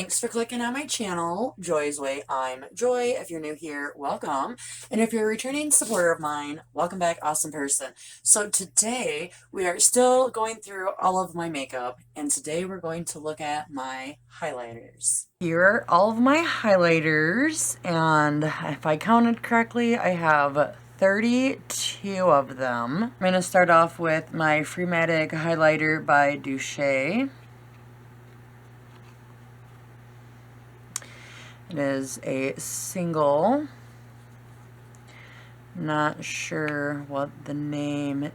Thanks for clicking on my channel, Joy's Way. I'm Joy. If you're new here, welcome. And if you're a returning supporter of mine, welcome back, awesome person. So today we are still going through all of my makeup, and today we're going to look at my highlighters. Here are all of my highlighters, and if I counted correctly, I have 32 of them. I'm going to start off with my Freematic highlighter by Douche. It is a single. Not sure what the name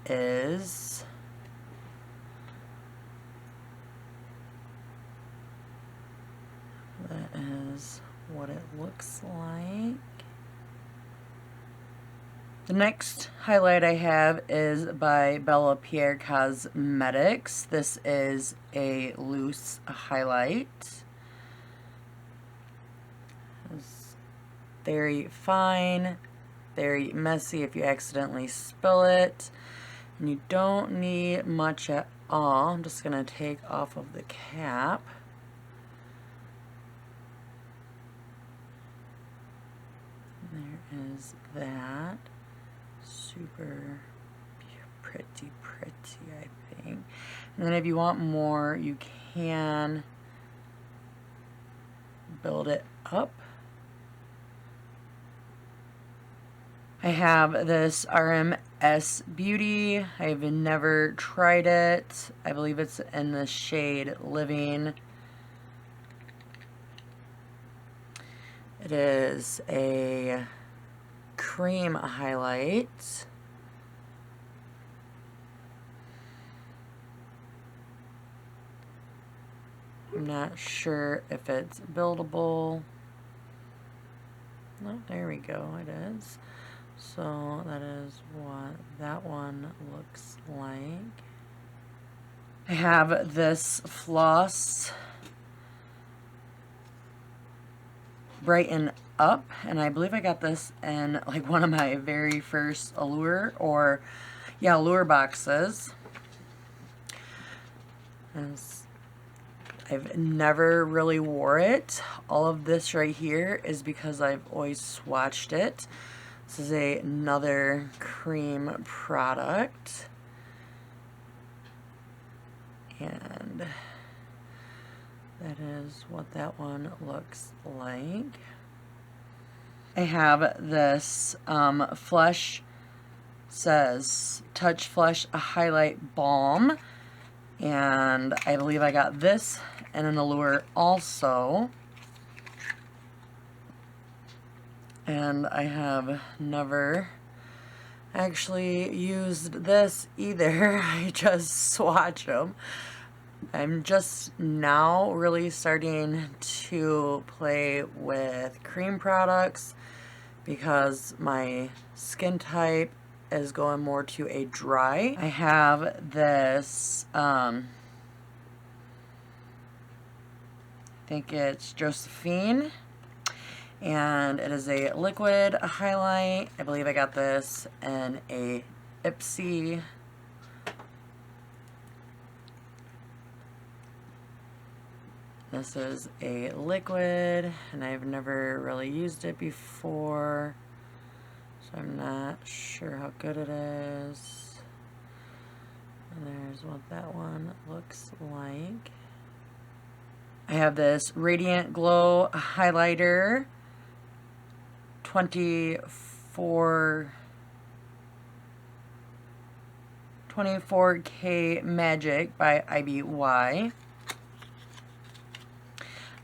is. That is what it looks like. The next highlight I have is by Bella Pierre Cosmetics. This is a loose highlight. It's very fine, very messy if you accidentally spill it. And you don't need much at all. I'm just going to take off of the cap. There is that. Super pretty, I think. And then if you want more, you can build it up. I have this RMS Beauty. I've never tried it. I believe it's in the shade Living. It is a cream highlight. I'm not sure if it's buildable. Oh, there we go, it is. So that is what that one looks like. I have this Floss Brighten Up, and I believe I got this in like one of my very first Allure boxes. I've never really wore it. All of this right here is because I've always swatched it. This is another cream product. And that is what that one looks like. I have this Flush says Touch Flush Highlight Balm. And I believe I got this in an Allure also. And I have never actually used this either. I just swatch them. I'm just now really starting to play with cream products because my skin type is going more to a dry. I have this, I think it's Josephine. And it is a liquid highlight. I believe I got this in a Ipsy. This is a liquid, and I've never really used it before, so I'm not sure how good it is. And there's what that one looks like. I have this Radiant Glow highlighter. 24K Magic by IBY.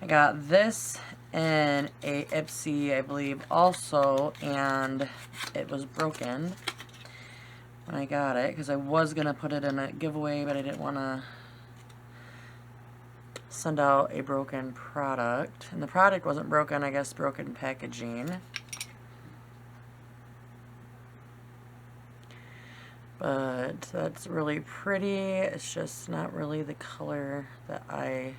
I got this in a Ipsy, I believe, also, and it was broken when I got it because I was going to put it in a giveaway, but I didn't want to send out a broken product. And the product wasn't broken, I guess broken packaging. But that's really pretty. It's just not really the color that I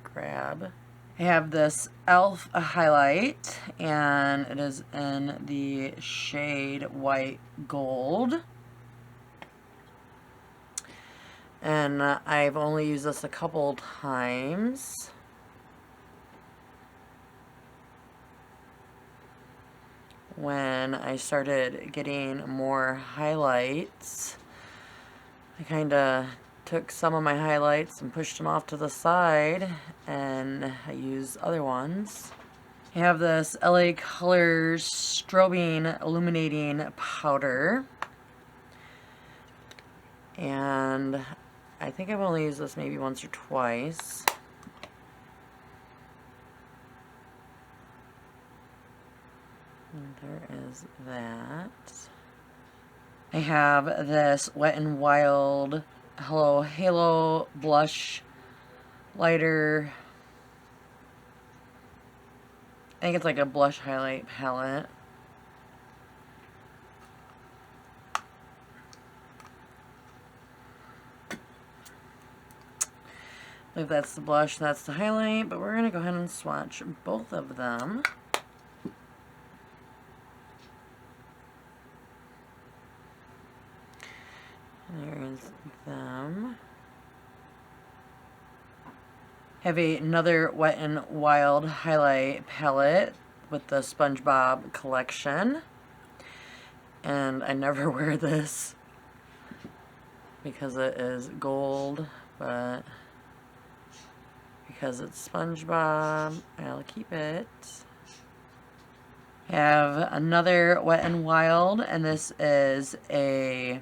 grab. I have this e.l.f. highlight, and it is in the shade White Gold. And I've only used this a couple times. when I started getting more highlights, I kind of took some of my highlights and pushed them off to the side, and I used other ones. I have this LA Colors Strobing Illuminating Powder, and I think I've only used this maybe once or twice. And there is that. I have this Wet n Wild Hello Halo Blush Lighter. I think it's like a blush highlight palette. If that's the blush, that's the highlight, but we're going to go ahead and swatch both of them. There's them. Have another Wet n Wild highlight palette with the SpongeBob collection. And I never wear this because it is gold, but because it's SpongeBob, I'll keep it. Have another Wet n Wild, and this is a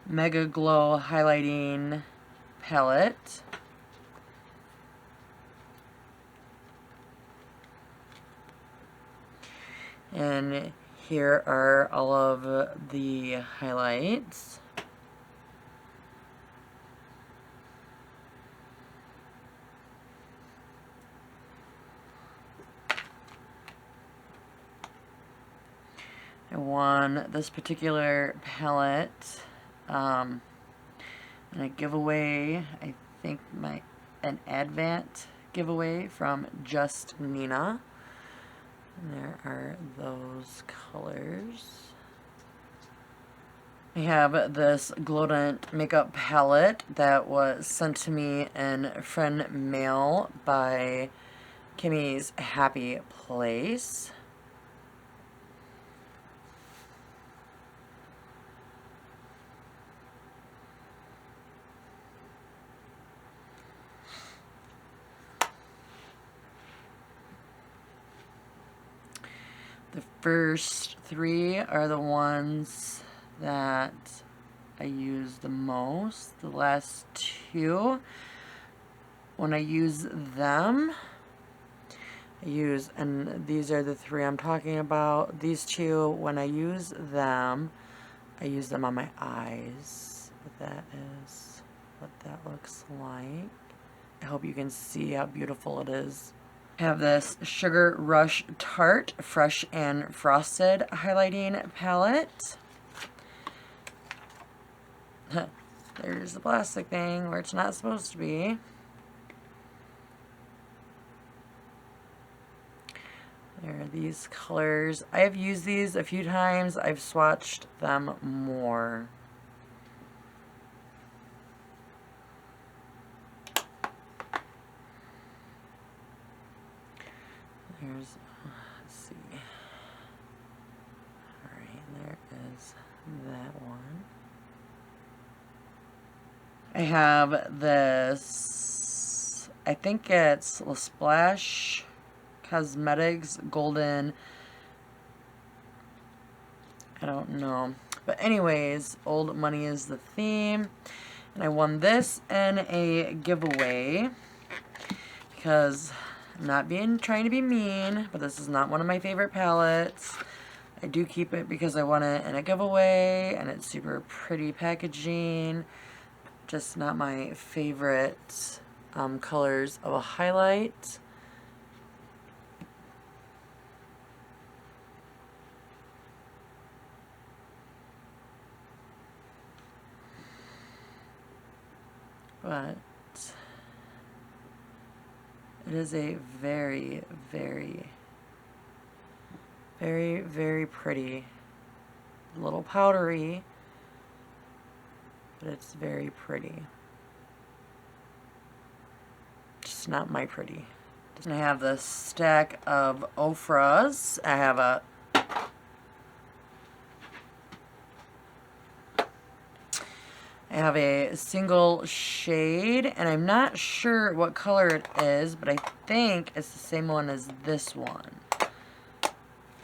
Mega Glow highlighting palette. And here are all of the highlights. I won this particular palette in a giveaway, I think an Advent giveaway from Just Nina. And there are those colors. I have this Glowdent makeup palette that was sent to me in friend mail by Kimmy's Happy Place. The first three are the ones that I use the most. The last two, when I use them, and these are the three I'm talking about. These two, when I use them on my eyes. That is what that looks like. I hope you can see how beautiful it is. I have this Sugar Rush Tarte Fresh and Frosted highlighting palette. There's the plastic thing where it's not supposed to be. There are these colors. I have used these a few times. I've swatched them more. Let's see. Alright, there is that one. I have this, I think it's La Splash Cosmetics Golden, I don't know. But anyways, old money is the theme. And I won this in a giveaway because I'm not trying to be mean, but this is not one of my favorite palettes. I do keep it because I won it in a giveaway, and it's super pretty packaging. Just not my favorite colors of a highlight. But it is a very, very, very, very pretty, a little powdery, but it's very pretty. Just not my pretty. And I have this stack of Ofras. I have a single shade, and I'm not sure what color it is, but I think it's the same one as this one.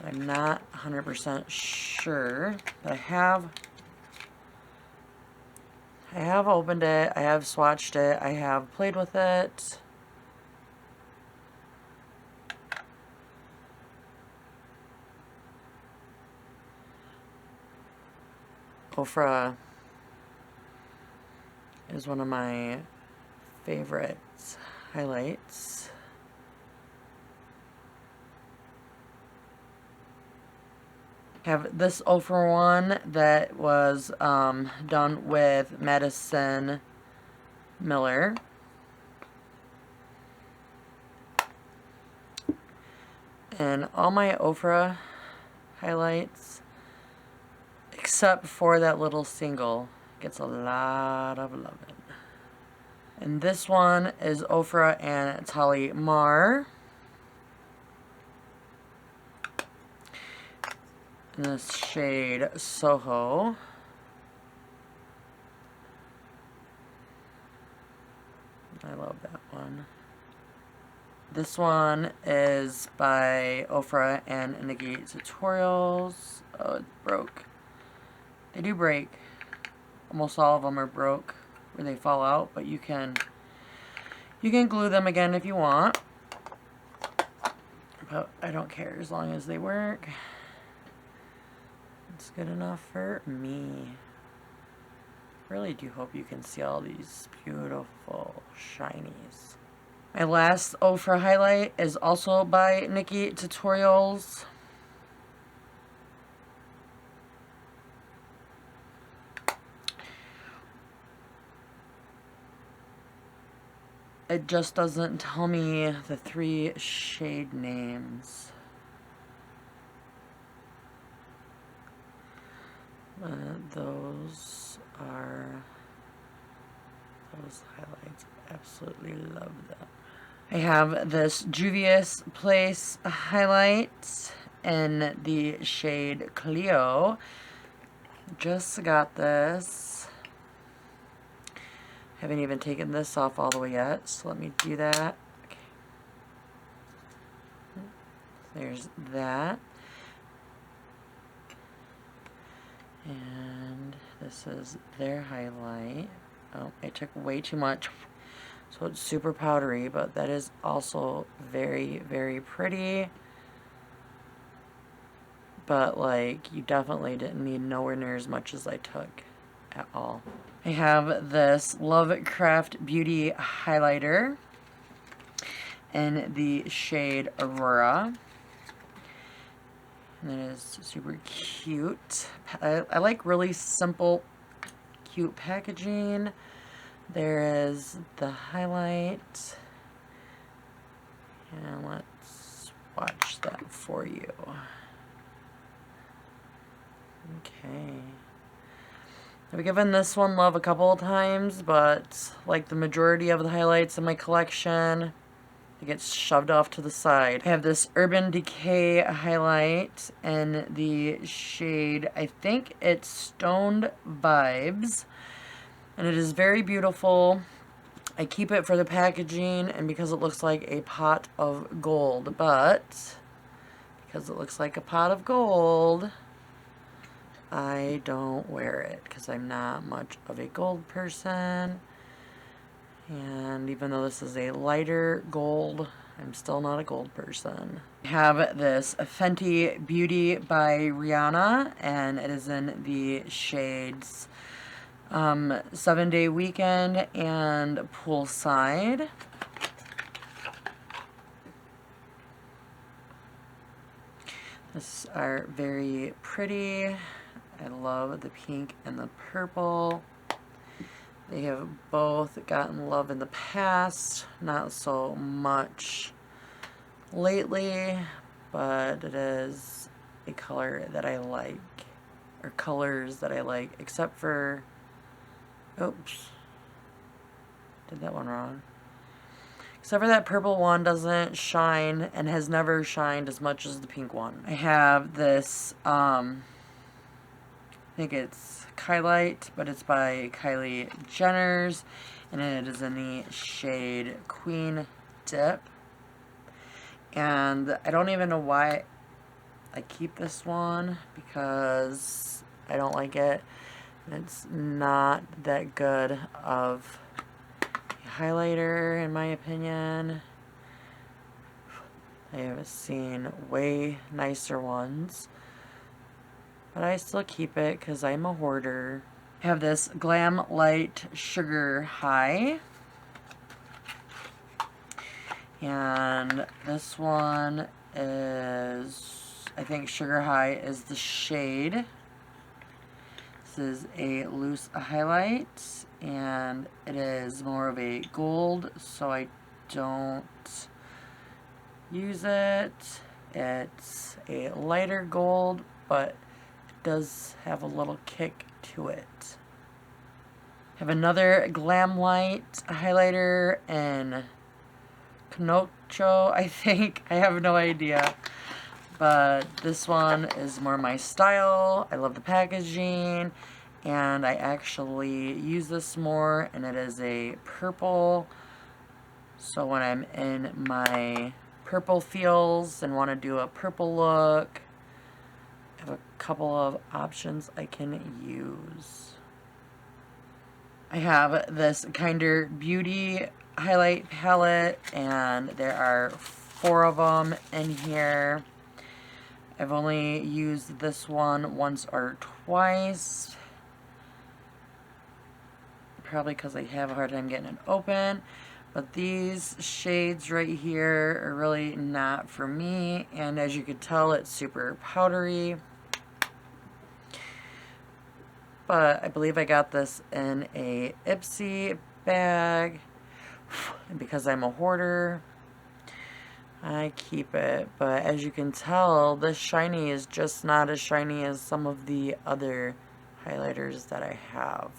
I'm not 100% sure, but I have opened it, I have swatched it, I have played with it. Ofra is one of my favorite highlights. I have this Ofra one that was done with Madison Miller. And all my Ofra highlights, except for that little single, gets a lot of loving. And this one is Ofra and Tali Mar. In this shade Soho. I love that one. This one is by Ofra and Nikki Tutorials. Oh, it broke. They do break. Almost all of them are broke where they fall out, but you can glue them again if you want. But I don't care as long as they work. It's good enough for me. Really do hope you can see all these beautiful shinies. My last Ofra highlight is also by Nikki Tutorials. It just doesn't tell me the 3 shade names. Those are those highlights. Absolutely love them. I have this Juvia's Place highlight in the shade Clio. Just got this. Haven't even taken this off all the way yet, so let me do that. Okay. There's that. And this is their highlight. Oh, I took way too much, so it's super powdery, but that is also very, very pretty. But, like, you definitely didn't need nowhere near as much as I took at all. I have this Lovecraft Beauty highlighter in the shade Aurora. And it is super cute. I like really simple, cute packaging. There is the highlight. And let's watch that for you. Okay. I've given this one love a couple of times, but like the majority of the highlights in my collection, it gets shoved off to the side. I have this Urban Decay highlight in the shade, I think it's Stoned Vibes. And it is very beautiful. I keep it for the packaging and because it looks like a pot of gold. But because it looks like a pot of gold, I don't wear it because I'm not much of a gold person. And even though this is a lighter gold, I'm still not a gold person. I have this Fenty Beauty by Rihanna, and it is in the shades 7-Day Weekend and Poolside. These are very pretty. I love the pink and the purple. They have both gotten love in the past, not so much lately, but it is a color that I like, or colors that I like, except for, oops, did that one wrong. Except for that purple one doesn't shine and has never shined as much as the pink one. I have this, I think it's Kylight, but it's by Kylie Jenner's, and it is in the shade Queen Dip. And I don't even know why I keep this one, because I don't like it. It's not that good of a highlighter, in my opinion. I have seen way nicer ones, but I still keep it because I'm a hoarder. I have this Glam Light Sugar High, and this one is, I think Sugar High is the shade. This is a loose highlight, and it is more of a gold, so I don't use it. It's a lighter gold, but it does have a little kick to it. I have another Glam Light highlighter in Canocho, I think. I have no idea. But this one is more my style. I love the packaging, and I actually use this more, and it is a purple. So when I'm in my purple feels and want to do a purple look, I have a couple of options I can use. I have this Kinder Beauty highlight palette, and there are 4 of them in here. I've only used this one once or twice, probably because I have a hard time getting it open. But these shades right here are really not for me, and as you can tell, it's super powdery. But I believe I got this in a Ipsy bag, and because I'm a hoarder, I keep it. But as you can tell, this shiny is just not as shiny as some of the other highlighters that I have.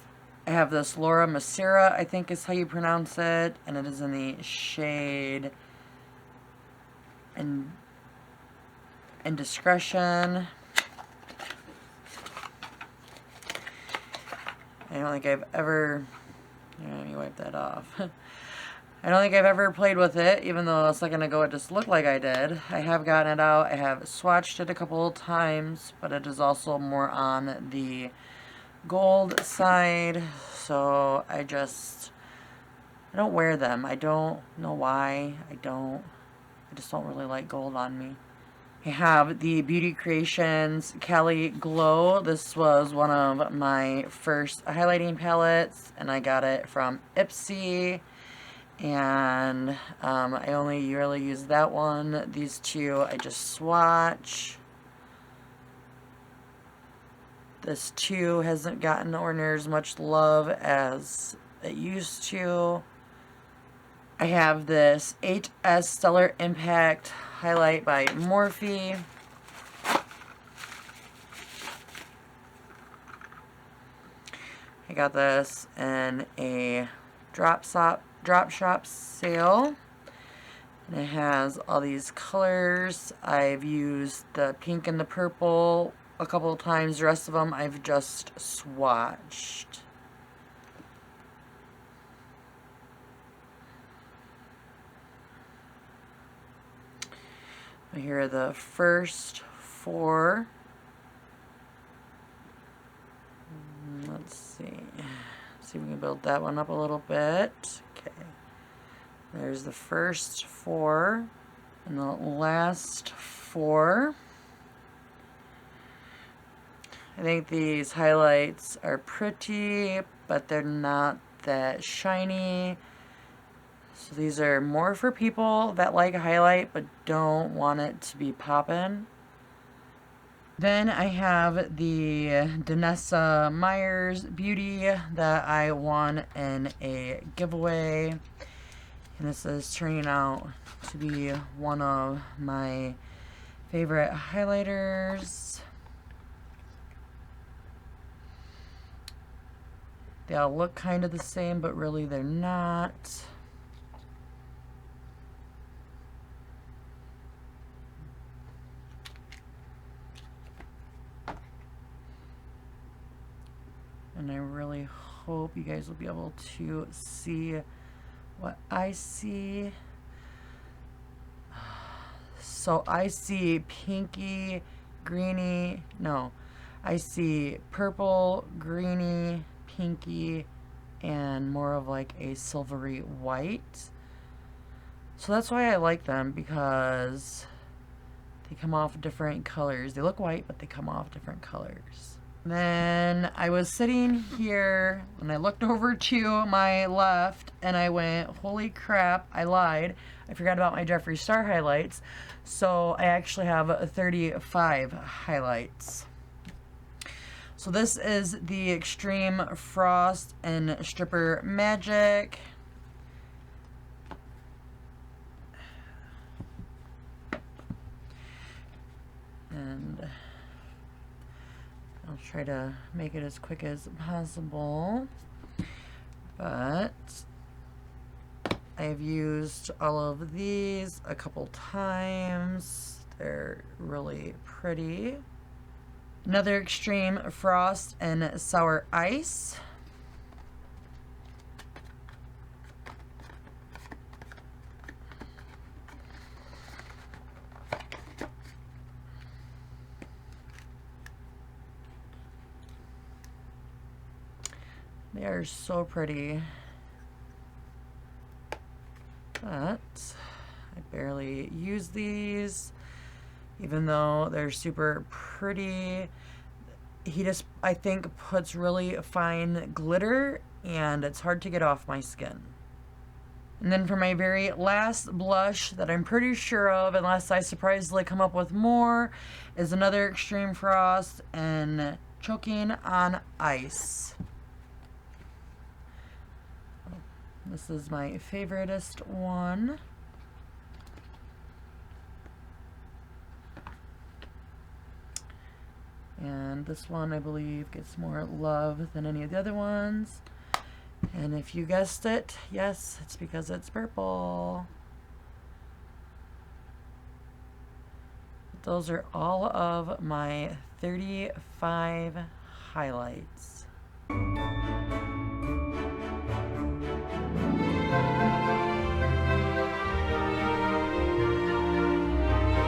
I have this Laura Mercier, I think is how you pronounce it, and it is in the shade Indiscretion. I don't think I've ever, let me wipe that off. I don't think I've ever played with it, even though a second ago it just looked like I did. I have gotten it out, I have swatched it a couple of times, but it is also more on the gold side, so I don't wear them. I don't know why. I just don't really like gold on me. I have the Beauty Creations Cali Glow. This was one of my first highlighting palettes, and I got it from Ipsy. And I only really use that one. These two I just swatch. This too hasn't gotten or near as much love as it used to. I have this HS Stellar Impact highlight by Morphe. I got this in a drop shop sale. And it has all these colors. I've used the pink and the purple a couple of times. The rest of them I've just swatched. Here are the first 4. Let's see. See if we can build that one up a little bit. Okay. There's the first 4 and the last 4. I think these highlights are pretty, but they're not that shiny. So these are more for people that like a highlight but don't want it to be poppin'. Then I have the Danessa Myers Beauty that I won in a giveaway. And this is turning out to be one of my favorite highlighters. They all look kind of the same, but really they're not. and I really hope you guys will be able to see what I see. So I see pinky, greeny, no, I see purple, greeny, pinky, and more of like a silvery white. So that's why I like them, because they come off different colors. They look white, but they come off different colors. Then I was sitting here and I looked over to my left and I went, holy crap, I lied. I forgot about my Jeffree Star highlights. So I actually have 35 highlights. So this is the Extreme Frost and Stripper Magic. And I'll try to make it as quick as possible, but I've used all of these a couple times. They're really pretty. Another Extreme Frost and Sour Ice. They are so pretty, but I barely use these, even though they're super pretty. He just, I think, puts really fine glitter, and it's hard to get off my skin. And then for my very last blush that I'm pretty sure of, unless I surprisingly come up with more, is another Extreme Frost and Choking on Ice. This is my favoritist one. And this one, I believe, gets more love than any of the other ones. And if you guessed it, yes, it's because it's purple. Those are all of my 35 highlights.